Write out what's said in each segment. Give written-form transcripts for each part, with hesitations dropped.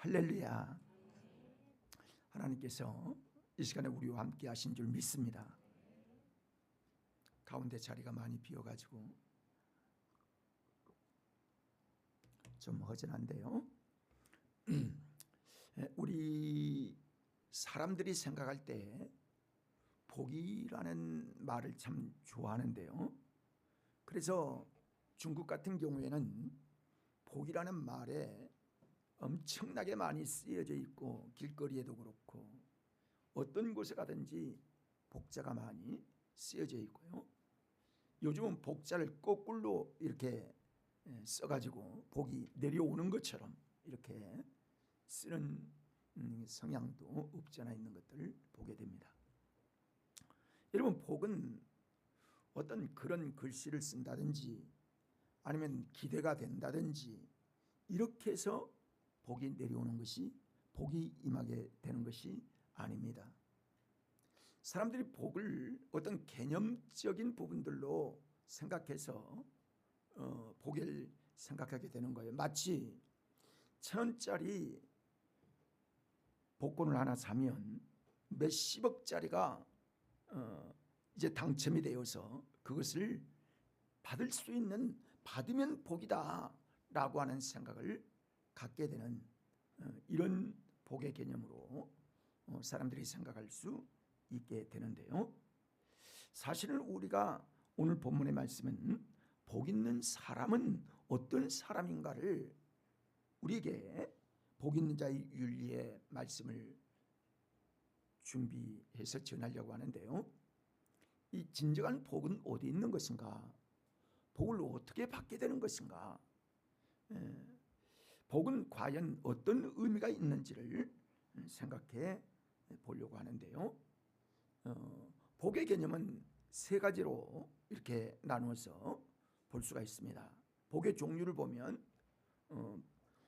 할렐루야. 하나님께서 이 시간에 우리와 함께 하신 줄 믿습니다. 가운데 자리가 많이 비어가지고 좀 허전한데요. 우리 사람들이 생각할 때 복이라는 말을 참 좋아하는데요. 그래서 중국 같은 경우에는 복이라는 말에 엄청나게 많이 쓰여져 있고, 길거리에도 그렇고 어떤 곳에 가든지 복자가 많이 쓰여져 있고요. 요즘은 복자를 거꾸로 이렇게 써가지고 복이 내려오는 것처럼 이렇게 쓰는 성향도 없지 않아 있는 것들을 보게 됩니다. 여러분, 복은 어떤 그런 글씨를 쓴다든지 아니면 기대가 된다든지 이렇게 해서 복이 내려오는 것이, 복이 임하게 되는 것이 아닙니다. 사람들이 복을 어떤 개념적인 부분들로 생각해서 복을 생각하게 되는 거예요. 마치 1,000원짜리 복권을 하나 사면 몇십억짜리가 이제 당첨이 되어서 그것을 받을 수 있는, 받으면 복이다 라고 하는 생각을 갖게 되는 이런 복의 개념으로 사람들이 생각할 수 있게 되는데요. 사실은 우리가 오늘 본문의 말씀은 복 있는 사람은 어떤 사람인가를 우리에게 복 있는 자의 윤리의 말씀을 준비해서 전하려고 하는데요. 이 진정한 복은 어디 있는 것인가? 복을 어떻게 받게 되는 것인가? 복은 과연 어떤 의미가 있는지를 생각해 보려고 하는데요. 복의 개념은 세 가지로 이렇게 나누어서 볼 수가 있습니다. 복의 종류를 보면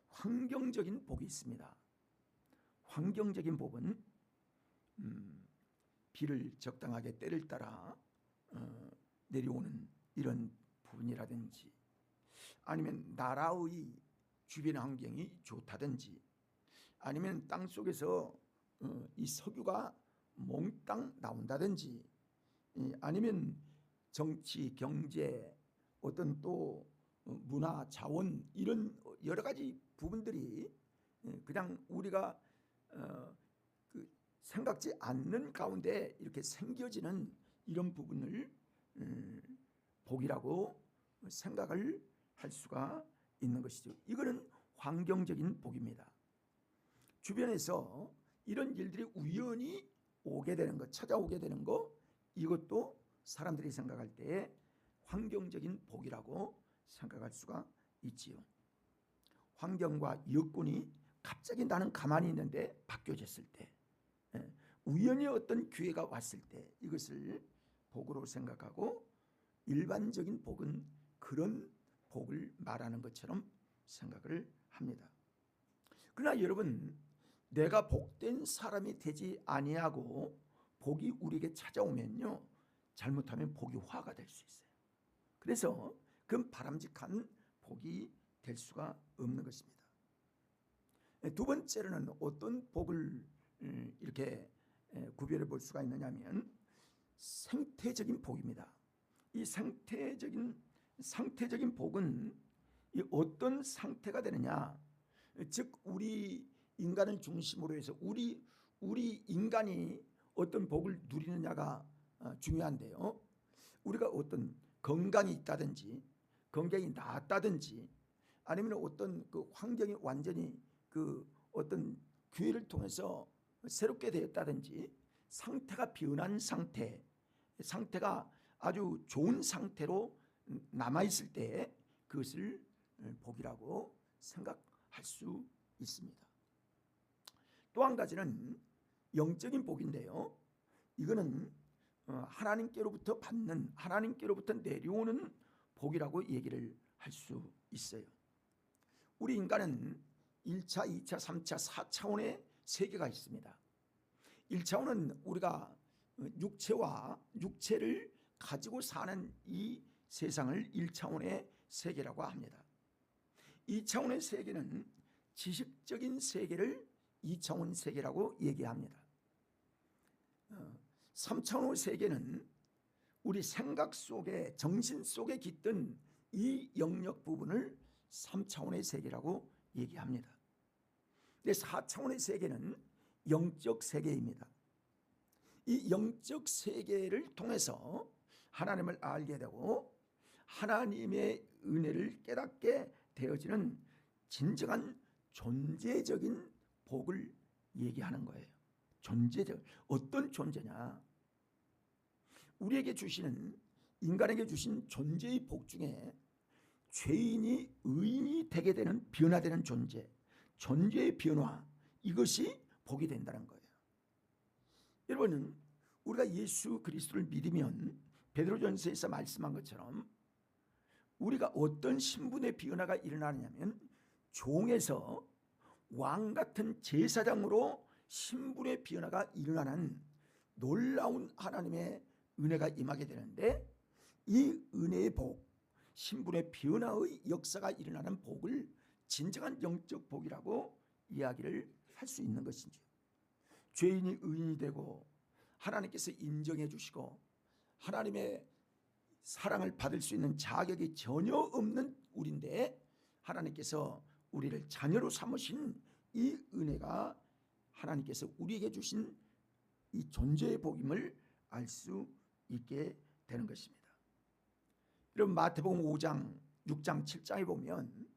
환경적인 복이 있습니다. 환경적인 복은 비를 적당하게 때를 따라 내려오는 이런 부분이라든지, 아니면 나라의 주변 환경이 좋다든지, 아니면 땅 속에서 이 석유가 몽땅 나온다든지, 아니면 정치, 경제, 어떤 또 문화, 자원, 이런 여러 가지 부분들이 그냥 우리가 생각지 않는 가운데 이렇게 생겨지는 이런 부분을 복이라고 생각을 할 수가 있는 것이죠. 이거는 환경적인 복입니다. 주변에서 이런 일들이 우연히 오게 되는 것, 찾아오게 되는 것, 이것도 사람들이 생각할 때 환경적인 복이라고 생각할 수가 있지요. 환경과 여건이 갑자기 나는 가만히 있는데 바뀌어졌을 때, 우연히 어떤 기회가 왔을 때 이것을 복으로 생각하고, 일반적인 복은 그런 복을 말하는 것처럼 생각을 합니다. 그러나 여러분, 내가 복된 사람이 되지 아니하고 복이 우리에게 찾아오면요, 잘못하면 복이 화가 될 수 있어요. 그래서 그건 바람직한 복이 될 수가 없는 것입니다. 두 번째로는 어떤 복을 이렇게 구별해 볼 수가 있느냐면 생태적인 복입니다. 이 상태적인 복은 이 어떤 상태가 되느냐, 즉 우리 인간을 중심으로 해서 우리 인간이 어떤 복을 누리느냐가 중요한데요. 우리가 어떤 건강이 있다든지, 건강이 나았다든지, 아니면 어떤 그 환경이 완전히 그 어떤 기회를 통해서 새롭게 되었다든지, 상태가 변한 상태가 아주 좋은 상태로 남아있을 때 그것을 복이라고 생각할 수 있습니다. 또 한 가지는 영적인 복인데요. 이거는 하나님께로부터 받는, 하나님께로부터 내려오는 복이라고 얘기를 할 수 있어요. 우리 인간은 1차, 2차, 3차, 4차원의 세계가 있습니다. 1차원은 우리가 육체를 가지고 사는 이 세상을 1차원의 세계라고 합니다. 2차원의 세계는 지식적인 세계를 2차원 세계라고 얘기합니다. 3차원 세계는 우리 생각 속에, 정신 속에 깃든 이 영역 부분을 3차원의 세계라고 얘기합니다. 근데 4차원의 세계는 영적 세계입니다. 이 영적 세계를 통해서 하나님을 알게 되고 하나님의 은혜를 깨닫게 되어지는 진정한 존재적인 복을 얘기하는 거예요. 존재적, 어떤 존재냐? 우리에게 주시는, 인간에게 주신 존재의 복 중에 죄인이 의인이 되게 되는, 변화되는 존재, 존재의 변화, 이것이 복이 된다는 거예요. 여러분은 우리가 예수 그리스도를 믿으면 베드로전서에서 말씀한 것처럼 우리가 어떤 신분의 변화가 일어나느냐면 종에서 왕 같은 제사장으로 신분의 변화가 일어나는 놀라운 하나님의 은혜가 임하게 되는데, 이 은혜의 복, 신분의 변화의 역사가 일어나는 복을 진정한 영적 복이라고 이야기를 할 수 있는 것이죠. 죄인이 의인이 되고 하나님께서 인정해 주시고 하나님의 사랑을 받을 수 있는 자격이 전혀 없는 우리인데 하나님께서 우리를 자녀로 삼으신 이 은혜가 하나님께서 우리에게 주신 이 존재의 복임을 알 수 있게 되는 것입니다. 여러분, 마태복음 5장, 6장, 7장에 보면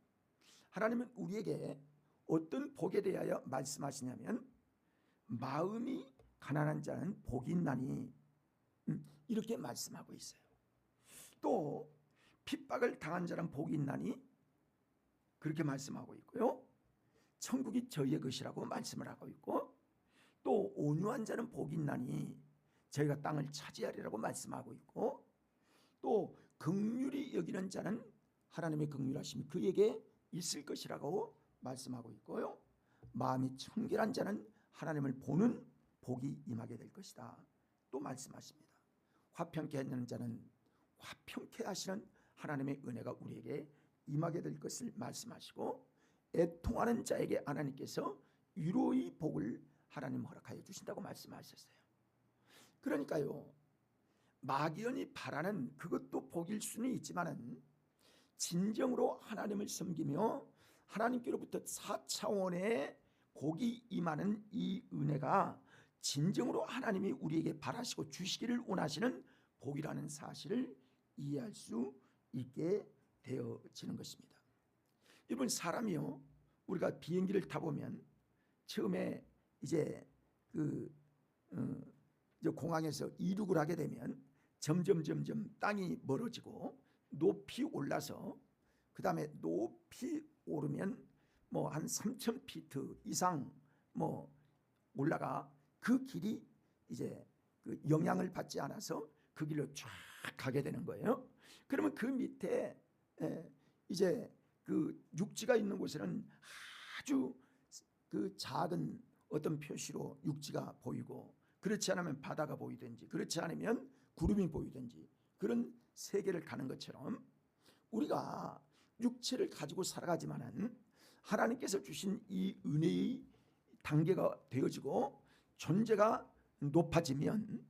하나님은 우리에게 어떤 복에 대하여 말씀하시냐면 마음이 가난한 자는 복이 있나니, 이렇게 말씀하고 있어요. 또 핍박을 당한 자는 복이 있나니, 그렇게 말씀하고 있고요. 천국이 저희의 것이라고 말씀을 하고 있고, 또 온유한 자는 복이 있나니 저희가 땅을 차지하리라고 말씀하고 있고, 또 긍휼히 여기는 자는 하나님의 긍휼하심이 그에게 있을 것이라고 말씀하고 있고요. 마음이 청결한 자는 하나님을 보는 복이 임하게 될 것이다, 또 말씀하십니다. 화평케 하는 자는 화평케 하시는 하나님의 은혜가 우리에게 임하게 될 것을 말씀하시고, 애통하는 자에게 하나님께서 위로의 복을 하나님 허락하여 주신다고 말씀하셨어요. 그러니까요, 막연히 바라는 그것도 복일 수는 있지만은 진정으로 하나님을 섬기며 하나님께로부터 4차원의 복이 임하는 이 은혜가 진정으로 하나님이 우리에게 바라시고 주시기를 원하시는 복이라는 사실을 이해할 수 있게 되어지는 것입니다. 여러분, 사람이요, 우리가 비행기를 타보면 처음에 이제 공항에서 이륙을 하게 되면 점점 땅이 멀어지고 높이 올라서 그 다음에 높이 오르면 뭐 한 3,000피트 이상 뭐 올라가, 그 길이 이제 그 영향을 받지 않아서 그 길로 쫙 가게 되는 거예요. 그러면 그 밑에 이제 그 육지가 있는 곳에는 아주 그 작은 어떤 표시로 육지가 보이고, 그렇지 않으면 바다가 보이든지 그렇지 않으면 구름이 보이든지 그런 세계를 가는 것처럼 우리가 육체를 가지고 살아가지만은 하나님께서 주신 이 은혜의 단계가 되어지고 존재가 높아지면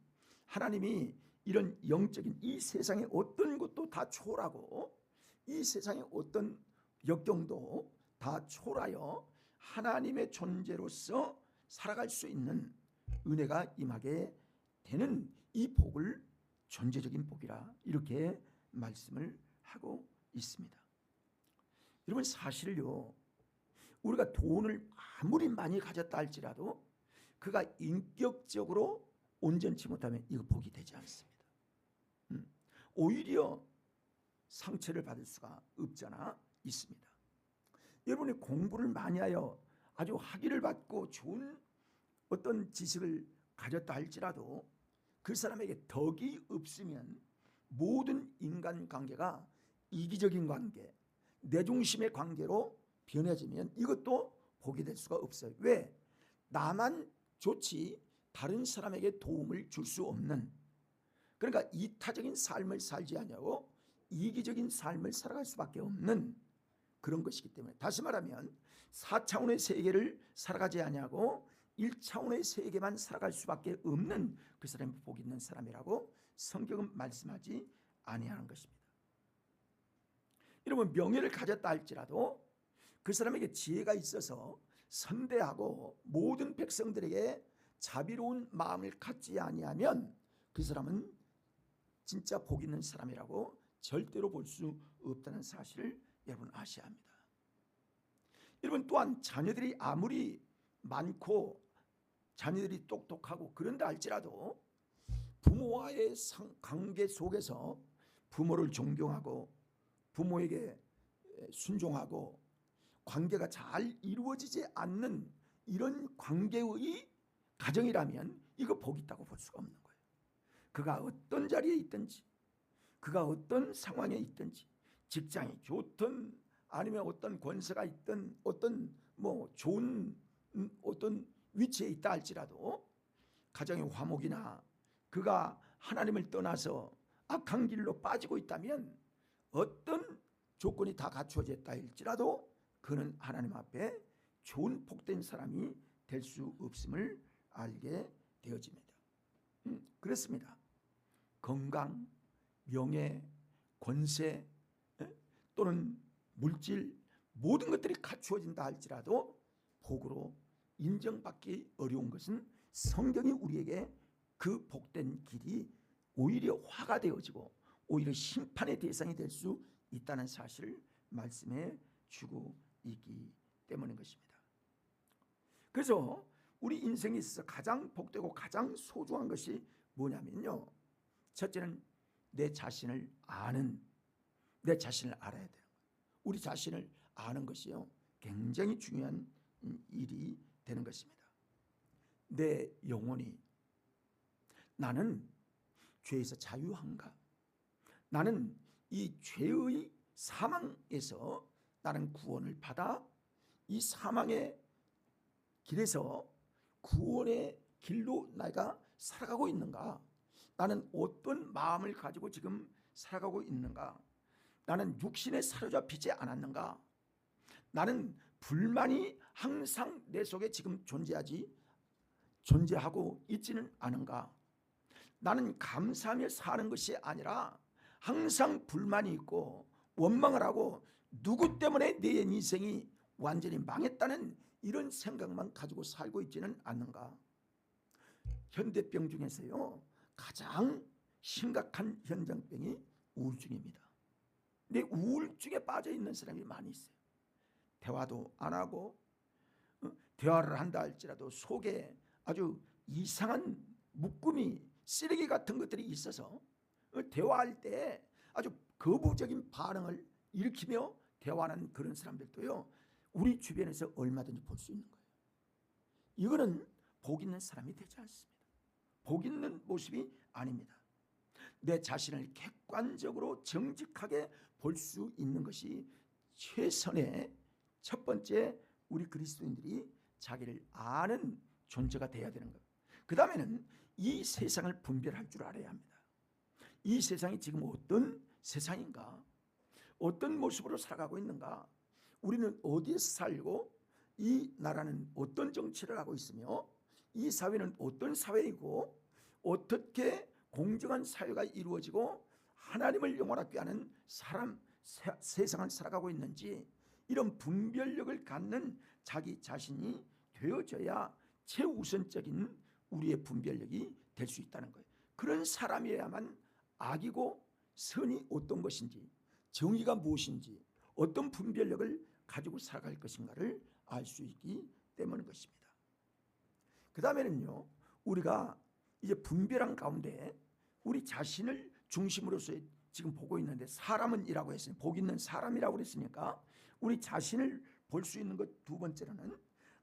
하나님이 이런 영적인 이 세상의 어떤 것도 다 초월하고 이 세상의 어떤 역경도 다 초월하여 하나님의 존재로서 살아갈 수 있는 은혜가 임하게 되는 이 복을 존재적인 복이라 이렇게 말씀을 하고 있습니다. 여러분, 사실요, 우리가 돈을 아무리 많이 가졌다 할지라도 그가 인격적으로 온전치 못하면 이거 복이 되지 않습니다. 오히려 상처를 받을 수가 없잖아 있습니다. 여러분이 공부를 많이 하여 아주 학위를 받고 좋은 어떤 지식을 가졌다 할지라도 그 사람에게 덕이 없으면 모든 인간관계가 이기적인 관계, 내중심의 관계로 변해지면 이것도 복이 될 수가 없어요. 왜? 나만 좋지 다른 사람에게 도움을 줄 수 없는, 그러니까 이타적인 삶을 살지 않냐고 이기적인 삶을 살아갈 수밖에 없는 그런 것이기 때문에, 다시 말하면 4차원의 세계를 살아가지 아니하고 1차원의 세계만 살아갈 수밖에 없는 그 사람이 복 있는 사람이라고 성경은 말씀하지 아니하는 것입니다. 여러분, 명예를 가졌다 할지라도 그 사람에게 지혜가 있어서 선대하고 모든 백성들에게 자비로운 마음을 갖지 아니하면 그 사람은 진짜 복 있는 사람이라고 절대로 볼 수 없다는 사실을 여러분 아셔야 합니다. 여러분, 또한 자녀들이 아무리 많고 자녀들이 똑똑하고 그런다 할지라도 부모와의 관계 속에서 부모를 존경하고 부모에게 순종하고 관계가 잘 이루어지지 않는 이런 관계의 가정이라면 이거 복 있다고 볼 수가 없는 거예요. 그가 어떤 자리에 있든지, 그가 어떤 상황에 있든지, 직장이 좋든 아니면 어떤 권세가 있든 어떤 좋은 어떤 위치에 있다 할지라도 가정의 화목이나 그가 하나님을 떠나서 악한 길로 빠지고 있다면 어떤 조건이 다 갖추어졌다 할지라도 그는 하나님 앞에 좋은 복된 사람이 될 수 없음을 알게 되어집니다. 그렇습니다. 건강, 명예, 권세 또는 물질 모든 것들이 갖추어진다 할지라도 복으로 인정받기 어려운 것은 성경이 우리에게 그 복된 길이 오히려 화가 되어지고 오히려 심판의 대상이 될 수 있다는 사실을 말씀해 주고 있기 때문인 것입니다. 그래서 우리 인생에 있어서 가장 복되고 가장 소중한 것이 뭐냐면요, 첫째는 내 자신을 아는, 내 자신을 알아야 돼요. 우리 자신을 아는 것이요 굉장히 중요한 일이 되는 것입니다. 내 영혼이 나는 죄에서 자유한가? 나는 이 죄의 사망에서 나는 구원을 받아 이 사망의 길에서 구원의 길로 내가 살아가고 있는가? 나는 어떤 마음을 가지고 지금 살아가고 있는가? 나는 육신에 사로잡히지 않았는가? 나는 불만이 항상 내 속에 지금 존재하고 있지는 않은가? 나는 감사하며 사는 것이 아니라 항상 불만이 있고 원망을 하고 누구 때문에 내 인생이 완전히 망했다는 이런 생각만 가지고 살고 있지는 않는가? 현대병 중에서요 가장 심각한 현장병이 우울증입니다. 근데 우울증에 빠져 있는 사람이 많이 있어요. 대화도 안 하고 대화를 한다 할지라도 속에 아주 이상한 묶음이 쓰레기 같은 것들이 있어서 대화할 때 아주 거부적인 반응을 일으키며 대화하는 그런 사람들도요 우리 주변에서 얼마든지 볼 수 있는 거예요. 이거는 복 있는 사람이 되지 않습니다. 복 있는 모습이 아닙니다. 내 자신을 객관적으로 정직하게 볼 수 있는 것이 최선의 첫 번째 우리 그리스도인들이 자기를 아는 존재가 되어야 되는 거예요. 그 다음에는 이 세상을 분별할 줄 알아야 합니다. 이 세상이 지금 어떤 세상인가? 어떤 모습으로 살아가고 있는가? 우리는 어디에서 살고 이 나라는 어떤 정치를 하고 있으며 이 사회는 어떤 사회이고 어떻게 공정한 사회가 이루어지고 하나님을 영원하게 하는 세상을 살아가고 있는지 이런 분별력을 갖는 자기 자신이 되어져야 최우선적인 우리의 분별력이 될 수 있다는 거예요. 그런 사람이어야만 악이고 선이 어떤 것인지 정의가 무엇인지 어떤 분별력을 가지고 살아갈 것인가를 알 수 있기 때문인 것입니다. 그 다음에는요 우리가 이제 분별한 가운데 우리 자신을 중심으로서 지금 보고 있는데 사람은 이라고 했으니 복 있는 사람이라고 그랬으니까 우리 자신을 볼 수 있는 것 두 번째로는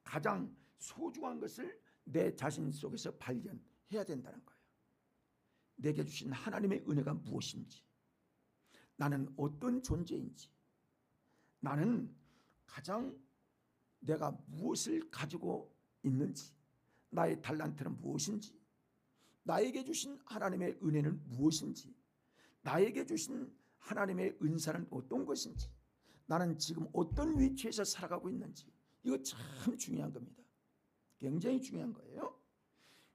가장 소중한 것을 내 자신 속에서 발견해야 된다는 거예요. 내게 주신 하나님의 은혜가 무엇인지, 나는 어떤 존재인지, 나는 가장 내가 무엇을 가지고 있는지, 나의 달란트는 무엇인지, 나에게 주신 하나님의 은혜는 무엇인지, 나에게 주신 하나님의 은사는 어떤 것인지, 나는 지금 어떤 위치에서 살아가고 있는지 이거 참 중요한 겁니다. 굉장히 중요한 거예요.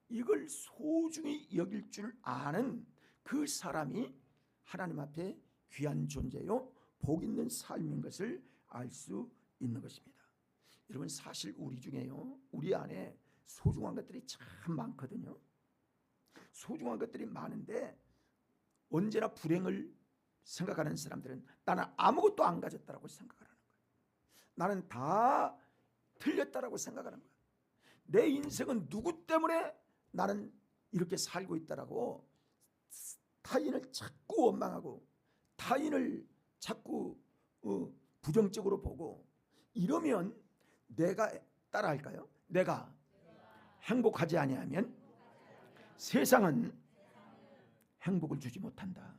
이걸 소중히 여길 줄 아는 그 사람이 하나님 앞에 귀한 존재요, 복 있는 삶인 것을 알 수 있는 것입니다. 여러분, 사실 우리 중에요, 우리 안에 소중한 것들이 참 많거든요. 소중한 것들이 많은데 언제나 불행을 생각하는 사람들은 나는 아무것도 안 가졌다라고 생각을 하는 거예요. 나는 다 틀렸다라고 생각하는 거예요. 내 인생은 누구 때문에 나는 이렇게 살고 있다라고 타인을 자꾸 원망하고 타인을 자꾸 부정적으로 보고 이러면 내가 따라할까요? 내가 행복하지 아니하면 세상은 행복을 주지 못한다.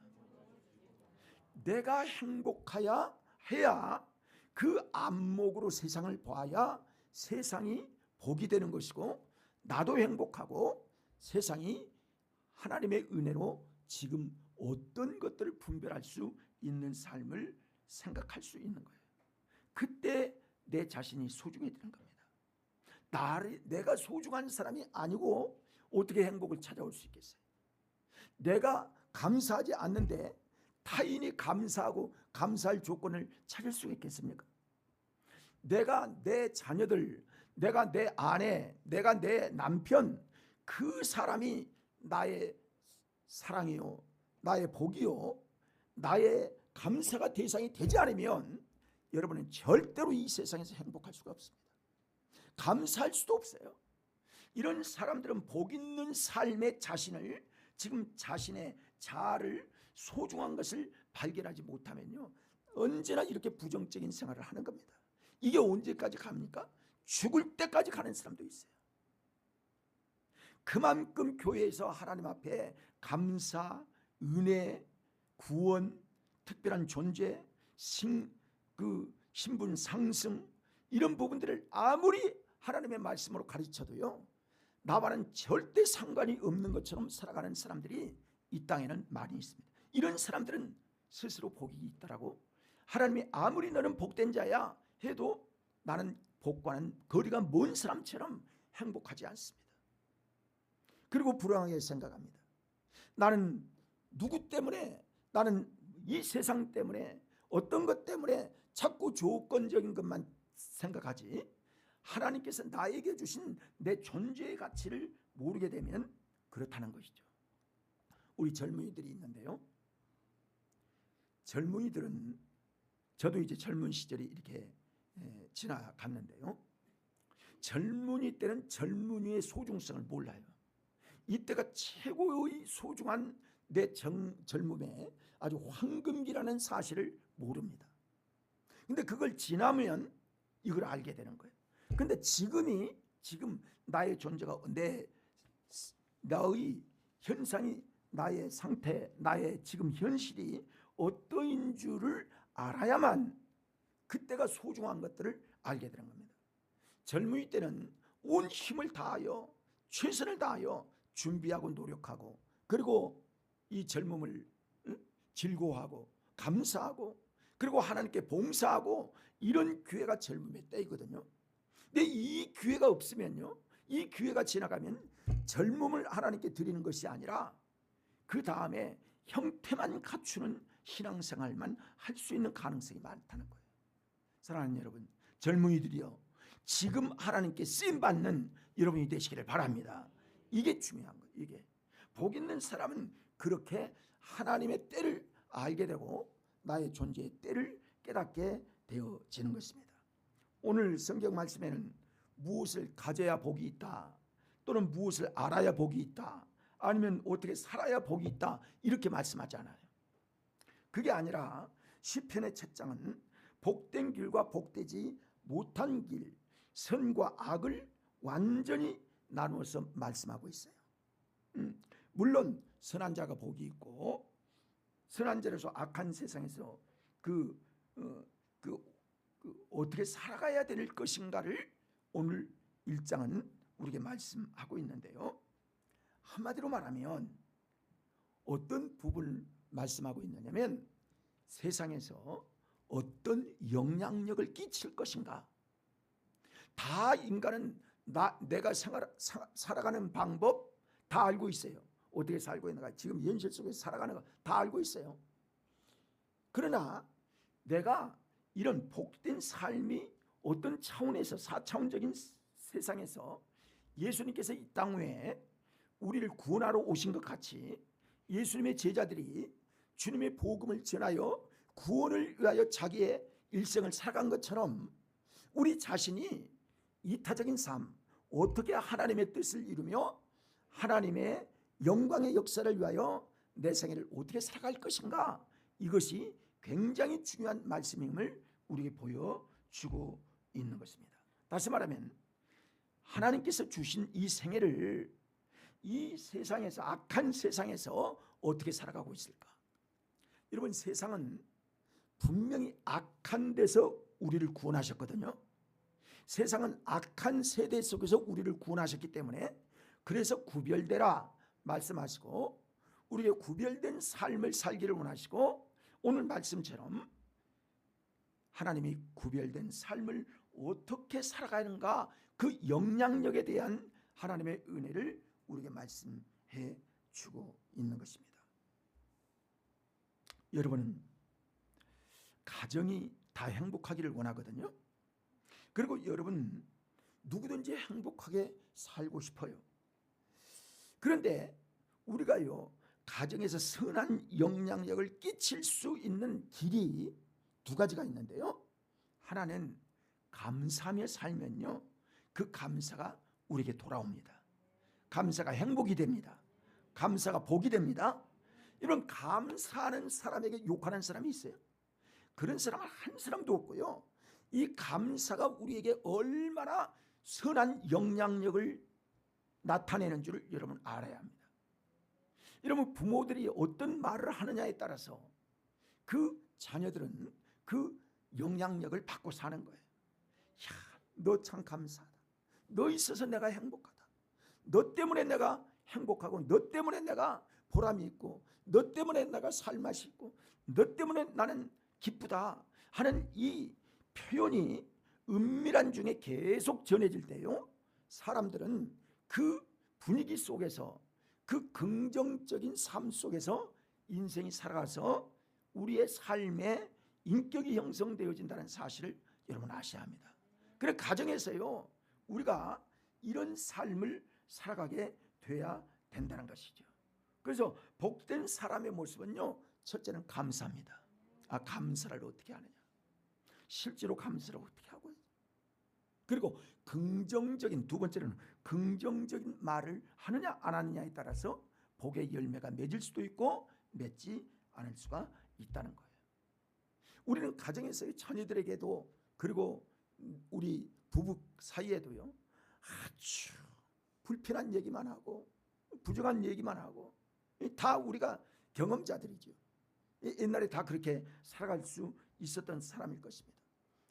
내가 행복해야 해야 그 안목으로 세상을 봐야 세상이 복이 되는 것이고 나도 행복하고 세상이 하나님의 은혜로 지금 어떤 것들을 분별할 수 있는 삶을 생각할 수 있는 거예요. 그때 내 자신이 소중해지는 겁니다. 내가 소중한 사람이 아니고 어떻게 행복을 찾아올 수 있겠어요? 내가 감사하지 않는데 타인이 감사하고 감사할 조건을 찾을 수 있겠습니까? 내가 내 자녀들, 내가 내 아내, 내가 내 남편, 그 사람이 나의 사랑이요, 나의 복이요, 나의 감사가 대상이 되지 않으면 여러분은 절대로 이 세상에서 행복할 수가 없습니다. 감사할 수도 없어요. 이런 사람들은 복 있는 삶의 자신을, 지금 자신의 자아를, 소중한 것을 발견하지 못하면요, 언제나 이렇게 부정적인 생활을 하는 겁니다. 이게 언제까지 갑니까? 죽을 때까지 가는 사람도 있어요. 그만큼 교회에서 하나님 앞에 감사, 은혜, 구원, 특별한 존재, 신분 상승, 이런 부분들을 아무리 하나님의 말씀으로 가르쳐도요, 나와는 절대 상관이 없는 것처럼 살아가는 사람들이 이 땅에는 많이 있습니다. 이런 사람들은 스스로 복이 있다라고, 하나님이 아무리 너는 복된 자야 해도 나는 복과는 거리가 먼 사람처럼 행복하지 않습니다. 그리고 불안하게 생각합니다. 나는 누구 때문에, 나는 이 세상 때문에, 어떤 것 때문에 자꾸 조건적인 것만 생각하지 하나님께서 나에게 주신 내 존재의 가치를 모르게 되면 그렇다는 것이죠. 우리 젊은이들이 있는데요, 젊은이들은, 저도 이제 젊은 시절이 이렇게 지나갔는데요, 젊은이 때는 젊은이의 소중성을 몰라요. 이때가 최고의 소중한 내 젊음의 아주 황금기라는 사실을 모릅니다. 근데 그걸 지나면 이걸 알게 되는 거예요. 근데 지금 나의 존재가, 나의 현상이, 나의 상태, 나의 지금 현실이 어떠인 줄을 알아야만 그때가 소중한 것들을 알게 되는 겁니다. 젊은이 때는 온 힘을 다하여, 최선을 다하여 준비하고 노력하고, 그리고 이 젊음을 즐거워하고 감사하고, 그리고 하나님께 봉사하고, 이런 기회가 젊음의 때이거든요. 근데 이 기회가 없으면요, 이 기회가 지나가면 젊음을 하나님께 드리는 것이 아니라 그 다음에 형태만 갖추는 신앙생활만 할 수 있는 가능성이 많다는 거예요. 사랑하는 여러분, 젊은이들이요, 지금 하나님께 쓰임받는 여러분이 되시기를 바랍니다. 이게 중요한 거예요. 이게 복 있는 사람은 그렇게 하나님의 때를 알게 되고 나의 존재의 때를 깨닫게 되어지는 것입니다. 오늘 성경 말씀에는 무엇을 가져야 복이 있다, 또는 무엇을 알아야 복이 있다, 아니면 어떻게 살아야 복이 있다, 이렇게 말씀하지 않아요. 그게 아니라 시편의 첫 장은 복된 길과 복되지 못한 길, 선과 악을 완전히 나누어서 말씀하고 있어요. 물론 선한 자가 복이 있고, 선한 자로서 악한 세상에서 어떻게 살아가야 될 것인가를 오늘 1장은 우리에게 말씀하고 있는데요, 한마디로 말하면 어떤 부분을 말씀하고 있느냐면 세상에서 어떤 영향력을 끼칠 것인가, 다 인간은 내가 살아가는 방법 다 알고 있어요. 어떻게 살고 있는가, 지금 현실 속에서 살아가는 거 다 알고 있어요. 그러나 내가 이런 복된 삶이 어떤 차원에서 4차원적인 세상에서 예수님께서 이 땅 위에 우리를 구원하러 오신 것 같이 예수님의 제자들이 주님의 복음을 전하여 구원을 위하여 자기의 일생을 살아간 것처럼 우리 자신이 이타적인 삶, 어떻게 하나님의 뜻을 이루며 하나님의 영광의 역사를 위하여 내 생애를 어떻게 살아갈 것인가, 이것이 굉장히 중요한 말씀임을 우리에게 보여주고 있는 것입니다. 다시 말하면 하나님께서 주신 이 생애를 이 세상에서, 악한 세상에서 어떻게 살아가고 있을까? 여러분, 세상은 분명히 악한 데서 우리를 구원하셨거든요. 세상은 악한 세대 속에서 우리를 구원하셨기 때문에 그래서 구별되라 말씀하시고 우리에게 구별된 삶을 살기를 원하시고, 오늘 말씀처럼 하나님이 구별된 삶을 어떻게 살아가는가, 그 영향력에 대한 하나님의 은혜를 우리에게 말씀해 주고 있는 것입니다. 여러분은 가정이 다 행복하기를 원하거든요. 그리고 여러분 누구든지 행복하게 살고 싶어요. 그런데 우리가요, 가정에서 선한 영향력을 끼칠 수 있는 길이 두 가지가 있는데요. 하나는 감사하며 살면요, 그 감사가 우리에게 돌아옵니다. 감사가 행복이 됩니다. 감사가 복이 됩니다. 이런 감사하는 사람에게 욕하는 사람이 있어요? 그런 사람은 한 사람도 없고요. 이 감사가 우리에게 얼마나 선한 영향력을 나타내는 줄을 여러분 알아야 합니다. 여러분, 부모들이 어떤 말을 하느냐에 따라서 그 자녀들은 그 영향력을 받고 사는 거예요. 야, 너 참 감사하다. 너 있어서 내가 행복하다. 너 때문에 내가 행복하고, 너 때문에 내가 보람이 있고, 너 때문에 내가 살맛이 있고, 너 때문에 나는 기쁘다 하는 이 표현이 은밀한 중에 계속 전해질 때요, 사람들은 그 분위기 속에서, 그 긍정적인 삶 속에서 인생이 살아가서 우리의 삶의 인격이 형성되어진다는 사실을 여러분 아셔야 합니다. 그래, 가정에서요, 우리가 이런 삶을 살아가게 돼야 된다는 것이죠. 그래서 복된 사람의 모습은요, 첫째는 감사합니다. 감사를 어떻게 하느냐, 실제로 감사를 어떻게 하고 있냐. 그리고 긍정적인, 두 번째는 긍정적인 말을 하느냐 안 하느냐에 따라서 복의 열매가 맺을 수도 있고 맺지 않을 수가 있다는 거예요. 우리는 가정에서의 자녀들에게도, 그리고 우리 부부 사이에도요, 아주 불편한 얘기만 하고 부정한 얘기만 하고, 다 우리가 경험자들이죠. 옛날에 다 그렇게 살아갈 수 있었던 사람일 것입니다.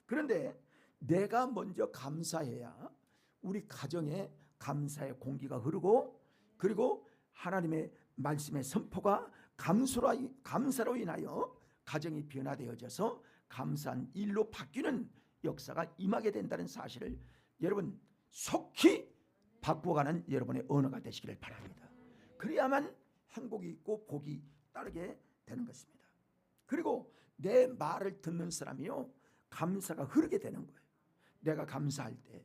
그런데 내가 먼저 감사해야 우리 가정에 감사의 공기가 흐르고, 그리고 하나님의 말씀의 선포가 감사로 인하여 가정이 변화되어져서 감사한 일로 바뀌는 역사가 임하게 된다는 사실을 여러분 속히 바꾸어가는 여러분의 언어가 되시기를 바랍니다. 그래야만 행복이 있고 복이 따르게 되는 것입니다. 그리고 내 말을 듣는 사람이요, 감사가 흐르게 되는 거예요. 내가 감사할 때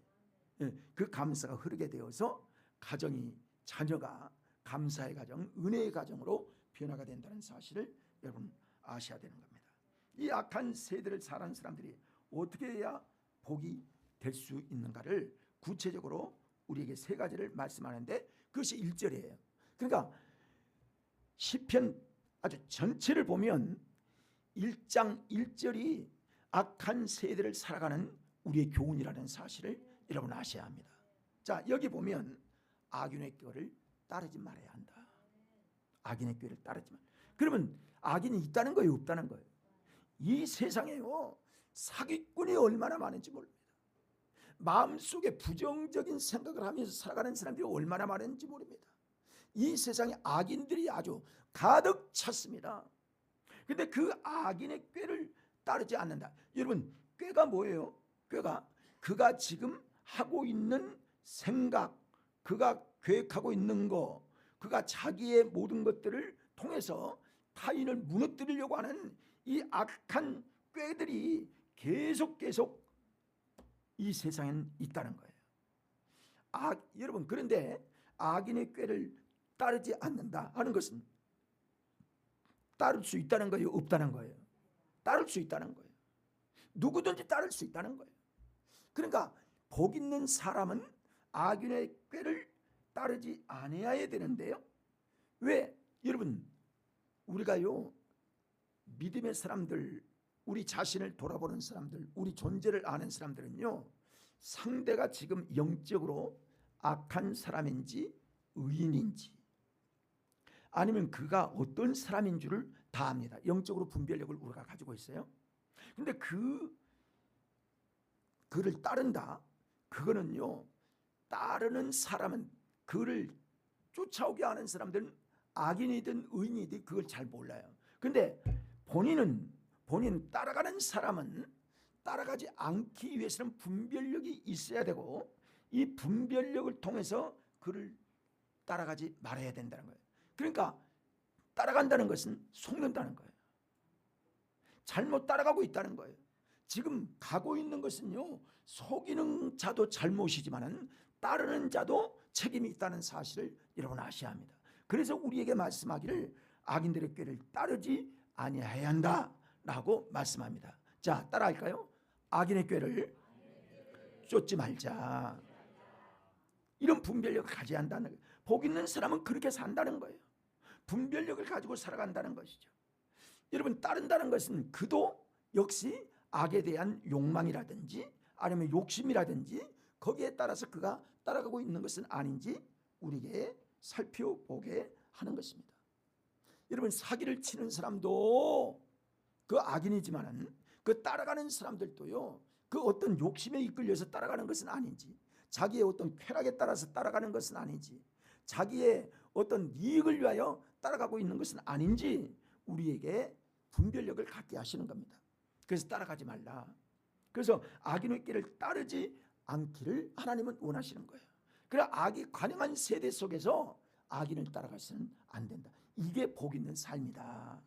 그 감사가 흐르게 되어서 가정이, 자녀가 감사의 가정, 은혜의 가정으로 변화가 된다는 사실을 여러분 아셔야 되는 겁니다. 이 악한 세대를 살아가는 사람들이 어떻게 해야 복이 될 수 있는가를 구체적으로 우리에게 세 가지를 말씀하는데, 그것이 1절이에요. 그러니까 시편 아주 전체를 보면 1장 1절이 악한 세대를 살아가는 우리의 교훈이라는 사실을 여러분 아셔야 합니다. 자, 여기 보면 악인의 꾀를 따르지 말아야 한다. 악인의 꾀를 따르지 말. 그러면 악인이 있다는 거예요, 없다는 거예요? 이 세상에요, 사기꾼이 얼마나 많은지 모릅니다. 마음속에 부정적인 생각을 하면서 살아가는 사람들이 얼마나 많은지 모릅니다. 이 세상에 악인들이 아주 가득 찼습니다. 그런데 그 악인의 꾀를 따르지 않는다. 여러분, 꾀가 뭐예요? 꾀가 그가 지금 하고 있는 생각, 그가 계획하고 있는 거, 그가 자기의 모든 것들을 통해서 타인을 무너뜨리려고 하는 이 악한 꾀들이 계속 이 세상엔 있다는 거예요. 여러분, 그런데 악인의 꾀를 따르지 않는다 하는 것은 따를 수 있다는 거예요, 없다는 거예요? 따를 수 있다는 거예요. 누구든지 따를 수 있다는 거예요. 그러니까 복 있는 사람은 악인의 꾀를 따르지 않아야 되는데요. 왜? 여러분, 우리가요, 믿음의 사람들, 우리 자신을 돌아보는 사람들, 우리 존재를 아는 사람들은요, 상대가 지금 영적으로 악한 사람인지 의인인지 아니면 그가 어떤 사람인 줄을 다 압니다. 영적으로 분별력을 우리가 가지고 있어요. 근데 그를 따른다. 그거는요, 따르는 사람은, 그를 쫓아오게 하는 사람들은 악인이든 의인이든 그걸 잘 몰라요. 근데 본인 따라가는 사람은 따라가지 않기 위해서는 분별력이 있어야 되고, 이 분별력을 통해서 그를 따라가지 말아야 된다는 거예요. 그러니까 따라간다는 것은 속는다는 거예요. 잘못 따라가고 있다는 거예요. 지금 가고 있는 것은요, 속이는 자도 잘못이지만은 따르는 자도 책임이 있다는 사실을 여러분 아셔야 합니다. 그래서 우리에게 말씀하기를 악인들의 꾀를 따르지 아니해야 한다라고 말씀합니다. 자, 따라할까요? 악인의 꾀를 쫓지 말자. 이런 분별력을 가져야 한다는 거예요. 복 있는 사람은 그렇게 산다는 거예요. 분별력을 가지고 살아간다는 것이죠. 여러분, 따른다는 것은 그도 역시 악에 대한 욕망이라든지 아니면 욕심이라든지 거기에 따라서 그가 따라가고 있는 것은 아닌지 우리에게 살펴보게 하는 것입니다. 여러분, 사기를 치는 사람도 그 악인이지만은 그 따라가는 사람들도요, 그 어떤 욕심에 이끌려서 따라가는 것은 아닌지, 자기의 어떤 쾌락에 따라서 따라가는 것은 아닌지, 자기의 어떤 이익을 위하여 따라가고 있는 것은 아닌지 우리에게 분별력을 갖게 하시는 겁니다. 그래서 따라가지 말라. 그래서 악인의 길을 따르지 않기를 하나님은 원하시는 거예요. 그래, 악이 관영한 세대 속에서 악인을 따라가서는 안 된다. 이게 복 있는 삶이다.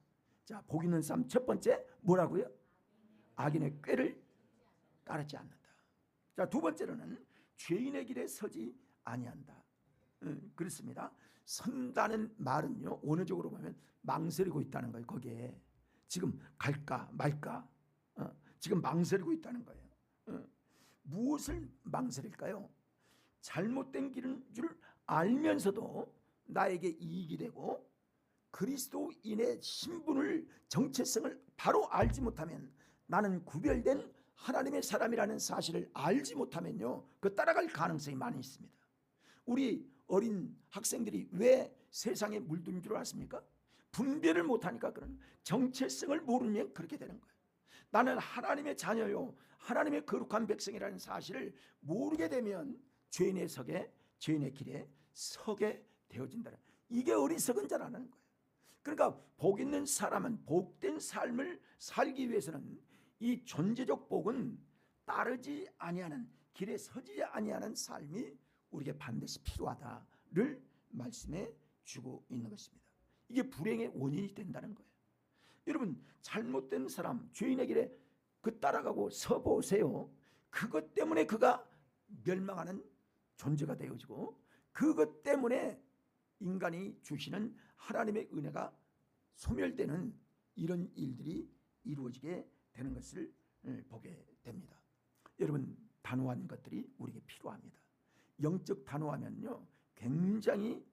자, 복 있는 삶 첫 번째 뭐라고요? 악인의 꾀를 따르지 않는다. 자, 두 번째로는 죄인의 길에 서지 아니한다. 그렇습니다. 선다는 말은요, 원어적으로 보면 망설이고 있다는 거예요. 거기에 지금 갈까 말까, 지금 망설이고 있다는 거예요. 무엇을 망설일까요? 잘못된 길인 줄 알면서도 나에게 이익이 되고 그리스도인의 신분을, 정체성을 바로 알지 못하면, 나는 구별된 하나님의 사람이라는 사실을 알지 못하면요, 그 따라갈 가능성이 많이 있습니다. 우리 어린 학생들이 왜 세상에 물든 줄 아십니까? 분별을 못하니까. 그런 정체성을 모르면 그렇게 되는 거예요. 나는 하나님의 자녀요, 하나님의 거룩한 백성이라는 사실을 모르게 되면 죄인의 길에 서게 되어진다. 이게 어리석은 자라는 거예요. 그러니까 복 있는 사람은, 복된 삶을 살기 위해서는 이 존재적 복은 따르지 아니하는, 길에 서지 아니하는 삶이 우리에게 반드시 필요하다를 말씀해 주고 있는 것입니다. 이게 불행의 원인이 된다는 거예요. 여러분, 잘못된 사람, 죄인의 길에 그 따라가고 서보세요. 그것 때문에 그가 멸망하는 존재가 되어지고, 그것 때문에 인간이 주시는 하나님의 은혜가 소멸되는 이런 일들이 이루어지게 되는 것을 보게 됩니다. 여러분, 단호한 것들이 우리에게 필요합니다. 영적 단호하면요, 굉장히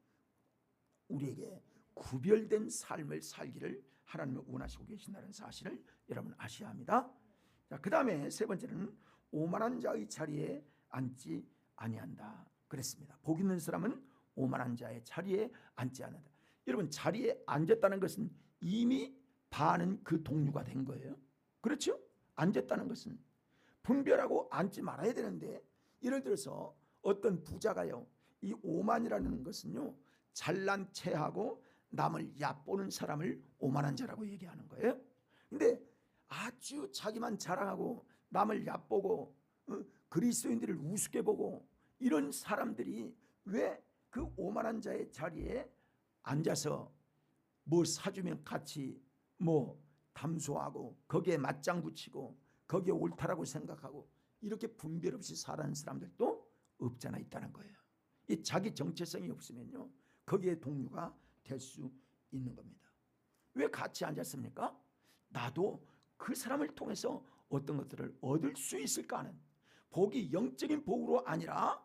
우리에게 구별된 삶을 살기를 하나님은 원하시고 계신다는 사실을 여러분 아셔야 합니다. 자, 그 다음에 세 번째는 오만한 자의 자리에 앉지 아니한다 그랬습니다. 복 있는 사람은 오만한 자의 자리에 앉지 않는다. 여러분, 자리에 앉았다는 것은 이미 반은 그 동류가 된 거예요. 그렇죠? 앉았다는 것은 분별하고 앉지 말아야 되는데, 예를 들어서 어떤 부자가요, 이 오만이라는 것은요, 잘난 체하고 남을 얕보는 사람을 오만한 자라고 얘기하는 거예요. 근데 아주 자기만 자랑하고 남을 얕보고 그리스도인들을 우습게 보고 이런 사람들이 왜 그 오만한 자의 자리에 앉아서 뭐 사주면 같이 뭐 담소하고 거기에 맞장 붙이고 거기에 옳다라고 생각하고 이렇게 분별 없이 살아가는 사람들도 없잖아 있다는 거예요. 이 자기 정체성이 없으면요 거기에 동료가 될 수 있는 겁니다. 왜 같이 앉았습니까? 나도 그 사람을 통해서 어떤 것들을 얻을 수 있을까 하는 복이 영적인 복으로 아니라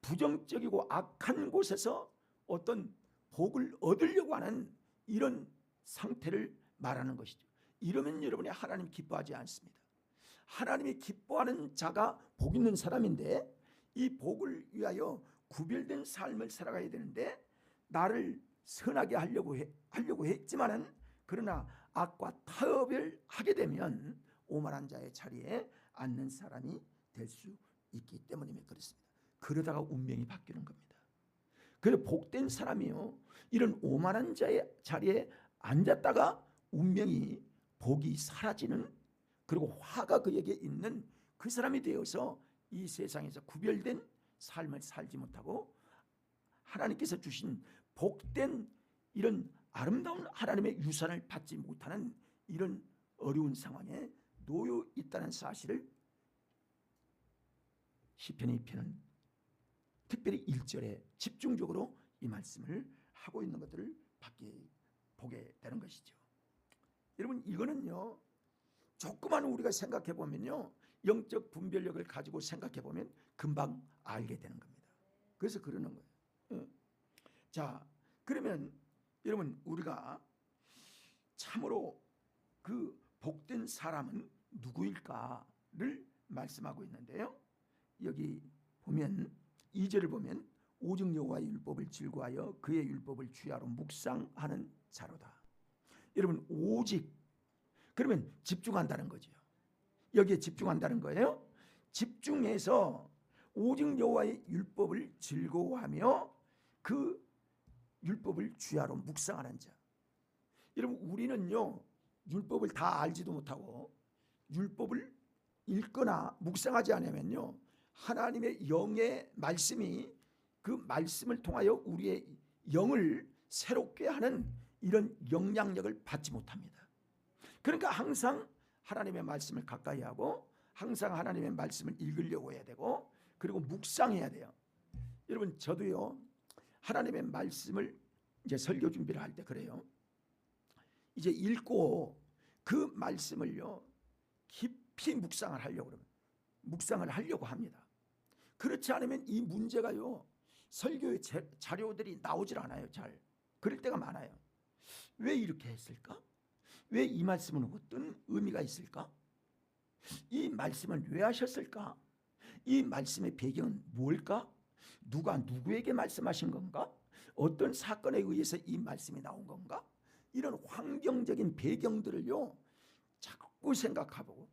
부정적이고 악한 곳에서 어떤 복을 얻으려고 하는 이런 상태를 말하는 것이죠. 이러면 여러분이 하나님 기뻐하지 않습니다. 하나님이 기뻐하는 자가 복 있는 사람인데 이 복을 위하여 구별된 삶을 살아가야 되는데 나를 선하게 하려고 했지만은 그러나 악과 타협을 하게 되면 오만한 자의 자리에 앉는 사람이 될 수 있기 때문이면 그렇습니다. 그러다가 운명이 바뀌는 겁니다. 그래서 복된 사람이요 이런 오만한 자의 자리에 앉았다가 운명이 복이 사라지는 그리고 화가 그에게 있는 그 사람이 되어서 이 세상에서 구별된 삶을 살지 못하고 하나님께서 주신 복된 이런 아름다운 하나님의 유산을 받지 못하는 이런 어려운 상황에 놓여 있다는 사실을 시편 2편은 특별히 1절에 집중적으로 이 말씀을 하고 있는 것들을 보게 되는 것이죠. 여러분 이거는요 조금만 우리가 생각해 보면요 영적 분별력을 가지고 생각해 보면 금방 알게 되는 겁니다. 그래서 그러는 거예요. 자 그러면 여러분 우리가 참으로 그 복된 사람은 누구일까를 말씀하고 있는데요. 여기 보면 2절을 보면 오직 여호와의 율법을 즐거워하여 그의 율법을 주야로 묵상하는 자로다. 여러분 오직 그러면 집중한다는 거죠. 여기에 집중한다는 거예요. 집중해서 오직 여호와의 율법을 즐거워하며 그 율법을 주야로 묵상하는 자. 여러분 우리는요 율법을 다 알지도 못하고 율법을 읽거나 묵상하지 않으면요 하나님의 영의 말씀이 그 말씀을 통하여 우리의 영을 새롭게 하는 이런 영향력을 받지 못합니다. 그러니까 항상 하나님의 말씀을 가까이 하고 항상 하나님의 말씀을 읽으려고 해야 되고 그리고 묵상해야 돼요. 여러분 저도요 하나님의 말씀을 이제 설교 준비를 할 때 그래요. 이제 읽고 그 말씀을요 깊이 묵상을 하려고 합니다. 그렇지 않으면 이 문제가요 설교의 자료들이 나오질 않아요. 잘 그럴 때가 많아요. 왜 이렇게 했을까? 왜 이 말씀은 어떤 의미가 있을까? 이 말씀은 왜 하셨을까? 이 말씀의 배경은 뭘까? 누가 누구에게 말씀하신 건가? 어떤 사건에 의해서 이 말씀이 나온 건가? 이런 환경적인 배경들을요 자꾸 생각하고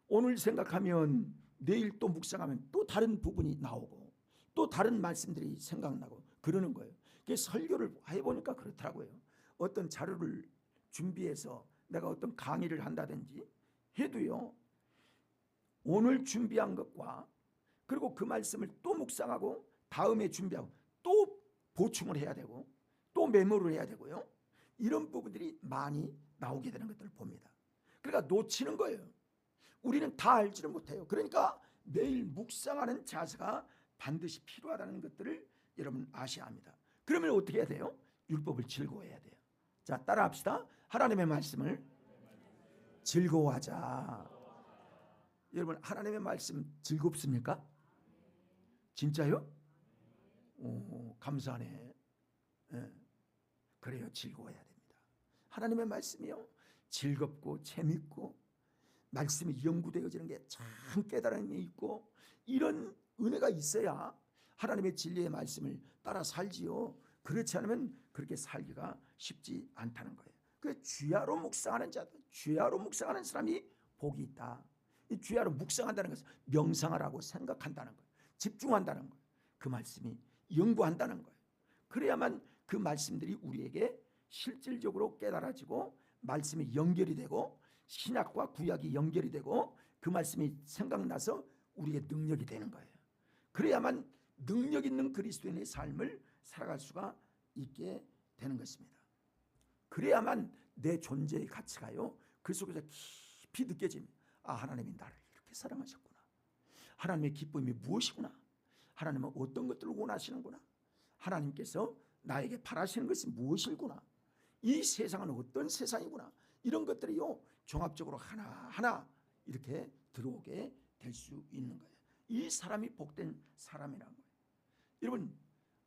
오늘 생각하면 내일 또 묵상하면 또 다른 부분이 나오고 또 다른 말씀들이 생각나고 그러는 거예요. 그래서 설교를 해보니까 그렇더라고요. 어떤 자료를 준비해서 내가 어떤 강의를 한다든지 해도요 오늘 준비한 것과 그리고 그 말씀을 또 묵상하고 다음에 준비하고 또 보충을 해야 되고 또 메모를 해야 되고요. 이런 부분들이 많이 나오게 되는 것들을 봅니다. 그러니까 놓치는 거예요. 우리는 다 알지를 못해요. 그러니까 매일 묵상하는 자세가 반드시 필요하다는 것들을 여러분 아셔야 합니다. 그러면 어떻게 해야 돼요? 율법을 즐거워해야 돼요. 자, 따라합시다. 하나님의 말씀을 즐거워하자. 여러분 하나님의 말씀 즐겁습니까? 진짜요? 오, 감사하네. 네. 그래요. 즐거워해야 됩니다. 하나님의 말씀이요 즐겁고 재밌고 말씀이 연구되어지는 게 참 깨달음이 있고 이런 은혜가 있어야 하나님의 진리의 말씀을 따라 살지요. 그렇지 않으면 그렇게 살기가 쉽지 않다는 거예요. 그 주야로 묵상하는 자들, 주야로 묵상하는 사람이 복이 있다. 이 주야로 묵상한다는 것은 명상하라고 생각한다는 거예요. 집중한다는 거예요. 그 말씀이 연구한다는 거예요. 그래야만 그 말씀들이 우리에게 실질적으로 깨달아지고 말씀이 연결이 되고 신약과 구약이 연결이 되고 그 말씀이 생각나서 우리의 능력이 되는 거예요. 그래야만 능력 있는 그리스도인의 삶을 살아갈 수가 있게 되는 것입니다. 그래야만 내 존재의 가치가요, 그 속에서 깊이 느껴집니다. 아, 하나님이 나를 이렇게 사랑하셨구나. 하나님의 기쁨이 무엇이구나. 하나님은 어떤 것들을 원하시는구나. 하나님께서 나에게 바라시는 것이 무엇이구나. 이 세상은 어떤 세상이구나. 이런 것들이요, 종합적으로 하나하나 이렇게 들어오게 될 수 있는 거예요. 이 사람이 복된 사람이라는 거예요. 여러분,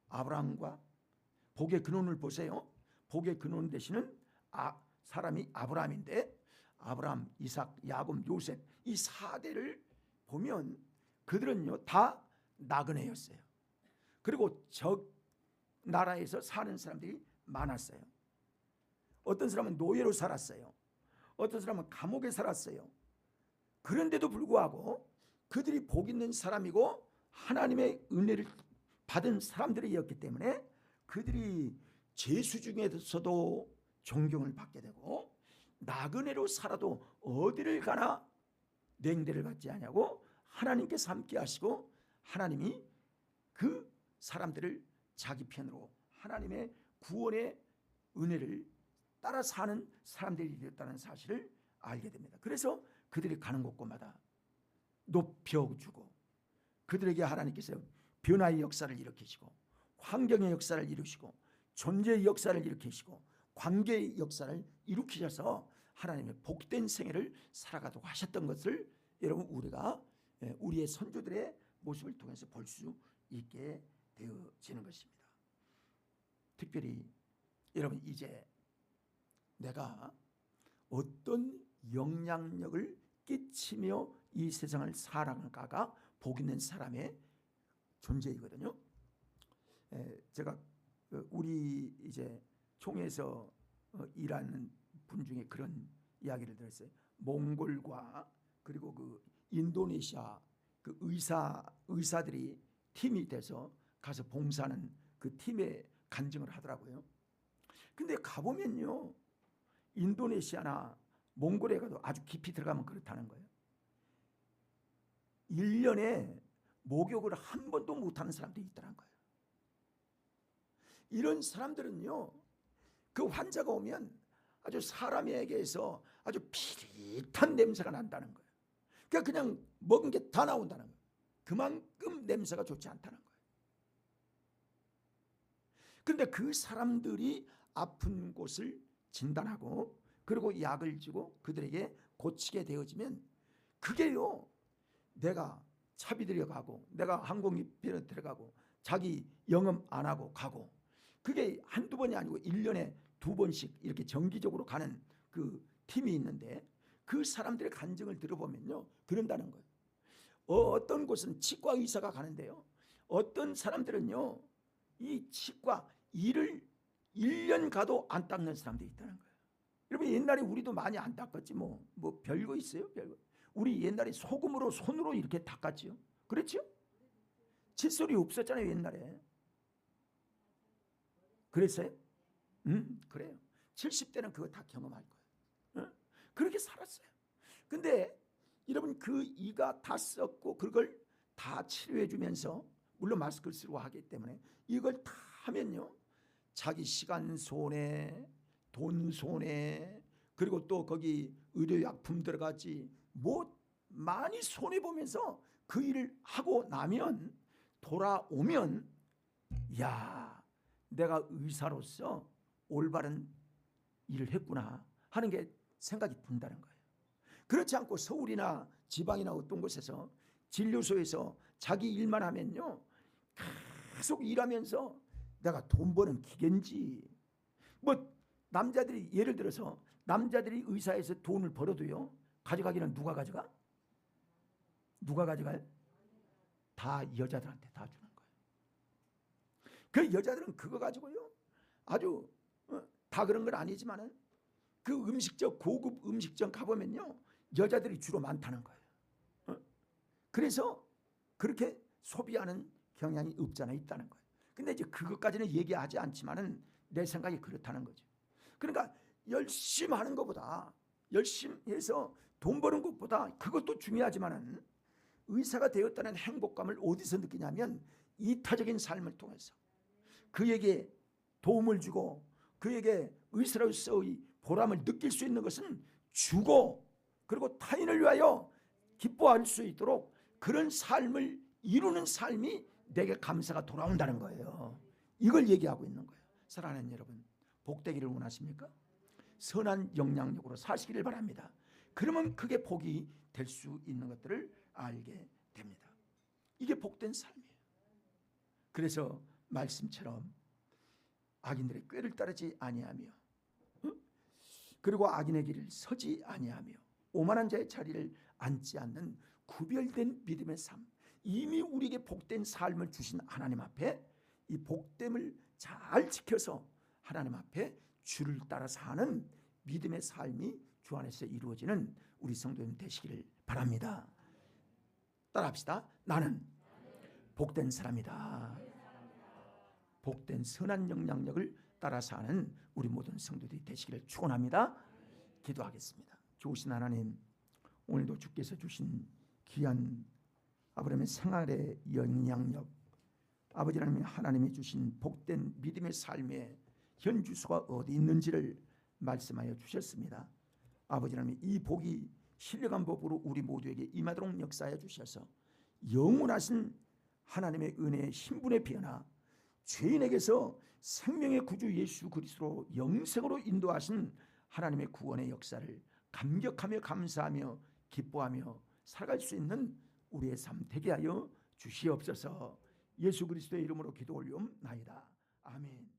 아브라함과 복의 근원을 보세요. 복의 근원 되시는 사람이 아브라함인데, 아브라함, 이삭, 야곱, 요셉, 이 4대를 보면 그들은요 다 나그네였어요. 그리고 적 나라에서 사는 사람들이 많았어요. 어떤 사람은 노예로 살았어요. 어떤 사람은 감옥에 살았어요. 그런데도 불구하고 그들이 복 있는 사람이고 하나님의 은혜를 받은 사람들이었기 때문에 그들이 죄수 중에서도 존경을 받게 되고, 나그네로 살아도 어디를 가나 냉대를 받지 않냐고 하나님께서 함께 하시고, 하나님이 그 사람들을 자기 편으로 하나님의 구원의 은혜를 따라 사는 사람들이 되었다는 사실을 알게 됩니다. 그래서 그들이 가는 곳곳마다 높여주고, 그들에게 하나님께서 변화의 역사를 일으키시고, 환경의 역사를 이루시고, 존재의 역사를 일으키시고, 관계의 역사를 일으키셔서 하나님의 복된 생애를 살아가도록 하셨던 것을 여러분, 우리가 우리의 선조들의 모습을 통해서 볼 수 있게 되어지는 것입니다. 특별히 여러분, 이제 내가 어떤 영향력을 끼치며 이 세상을 살아가가 복 있는 사람의 존재이거든요. 제가 우리 이제 총회에서 일하는 분 중에 그런 이야기를 들었어요. 몽골과 그리고 그 인도네시아 그 의사들이 팀이 돼서 가서 봉사하는 그 팀에 간증을 하더라고요. 근데 가보면요, 인도네시아나 몽골에 가도 아주 깊이 들어가면 그렇다는 거예요. 1년에 목욕을 한 번도 못하는 사람들이 있다는 거예요. 이런 사람들은요, 그 환자가 오면 아주 사람에게서 아주 비릿한 냄새가 난다는 거예요. 그러니까 그냥 먹은 게 다 나온다는 거예요. 그만큼 냄새가 좋지 않다는 거예요. 그런데 그 사람들이 아픈 곳을 진단하고 그리고 약을 주고 그들에게 고치게 되어지면, 그게요, 내가 차비 들여가고 내가 항공기표 들어가고 자기 영업 안 하고 가고, 그게 한두 번이 아니고 1년에 2번씩 이렇게 정기적으로 가는 그 팀이 있는데, 그 사람들의 간증을 들어보면요, 그런다는 거예요. 어떤 곳은 치과 의사가 가는데요, 어떤 사람들은요 이 치과 이를 1년 가도 안 닦는 사람들이 있다는 거예요. 여러분, 옛날에 우리도 많이 안 닦았지 뭐 별거 있어요? 별거. 우리 옛날에 소금으로 손으로 이렇게 닦았지요. 그렇죠? 칫솔이 없었잖아요 옛날에. 그랬어요? 그래요. 70대는 그거 다 경험할 거예요. 그렇게 살았어요. 근데 여러분, 그 이가 다 썼고 그걸 다 치료해 주면서, 물론 마스크를 쓰고 하기 때문에 이걸 다 하면요, 자기 시간 손해, 돈 손해, 그리고 또 거기 의료약품 들어가지 뭐 많이 손해보면서 그 일을 하고 나면 돌아오면, 야, 내가 의사로서 올바른 일을 했구나 하는 게 생각이 든다는 거예요. 그렇지 않고 서울이나 지방이나 어떤 곳에서 진료소에서 자기 일만 하면요, 계속 일하면서 내가 돈 버는 기계인지, 뭐 남자들이 예를 들어서 남자들이 의사에서 돈을 벌어도요, 가져가기는 누가 가져가? 누가 가져가요? 다 여자들한테 다 주는 거예요. 그 여자들은 그거 가지고요, 아주 다 그런 건 아니지만은 그 음식점, 고급 음식점 가보면요, 여자들이 주로 많다는 거예요. 그래서 그렇게 소비하는 경향이 없잖아 있다는 거예요. 근데 이제 그것까지는 얘기하지 않지만은 내 생각이 그렇다는 거죠. 그러니까 열심히 하는 것보다, 열심히 해서 돈 버는 것보다, 그것도 중요하지만은 의사가 되었다는 행복감을 어디서 느끼냐면 이타적인 삶을 통해서 그에게 도움을 주고 그에게 의사로서의 보람을 느낄 수 있는 것은 주고 그리고 타인을 위하여 기뻐할 수 있도록 그런 삶을 이루는 삶이 내게 감사가 돌아온다는 거예요. 이걸 얘기하고 있는 거예요. 사랑하는 여러분, 복되기를 원하십니까? 선한 영향력으로 사시기를 바랍니다. 그러면 그게 복이 될 수 있는 것들을 알게 됩니다. 이게 복된 삶이에요. 그래서 말씀처럼 악인들의 꾀를 따르지 아니하며 그리고 악인의 길을 서지 아니하며 오만한 자의 자리를 앉지 않는 구별된 믿음의 삶, 이미 우리에게 복된 삶을 주신 하나님 앞에 이 복됨을 잘 지켜서 하나님 앞에 주를 따라 사는 믿음의 삶이 주 안에서 이루어지는 우리 성도님 되시기를 바랍니다. 따라합시다. 나는 복된 사람이다. 복된 선한 영향력을 따라 사는 우리 모든 성도들이 되시기를 축원합니다. 기도하겠습니다. 좋으신 하나님, 오늘도 주께서 주신 귀한 아브라함의 생활의 영향력, 아버지 하나님이 주신 복된 믿음의 삶의 현 주소가 어디 있는지를 말씀하여 주셨습니다. 아버지 하나님, 이 복이 신령한 법으로 우리 모두에게 임하도록 역사하여 주셔서 영원하신 하나님의 은혜의 신분의 변화, 죄인에게서 생명의 구주 예수 그리스도로 영생으로 인도하신 하나님의 구원의 역사를 감격하며 감사하며 기뻐하며 살아갈 수 있는 우리의 삶 되게 하여 주시옵소서. 예수 그리스도의 이름으로 기도 올리옵나이다. 아멘.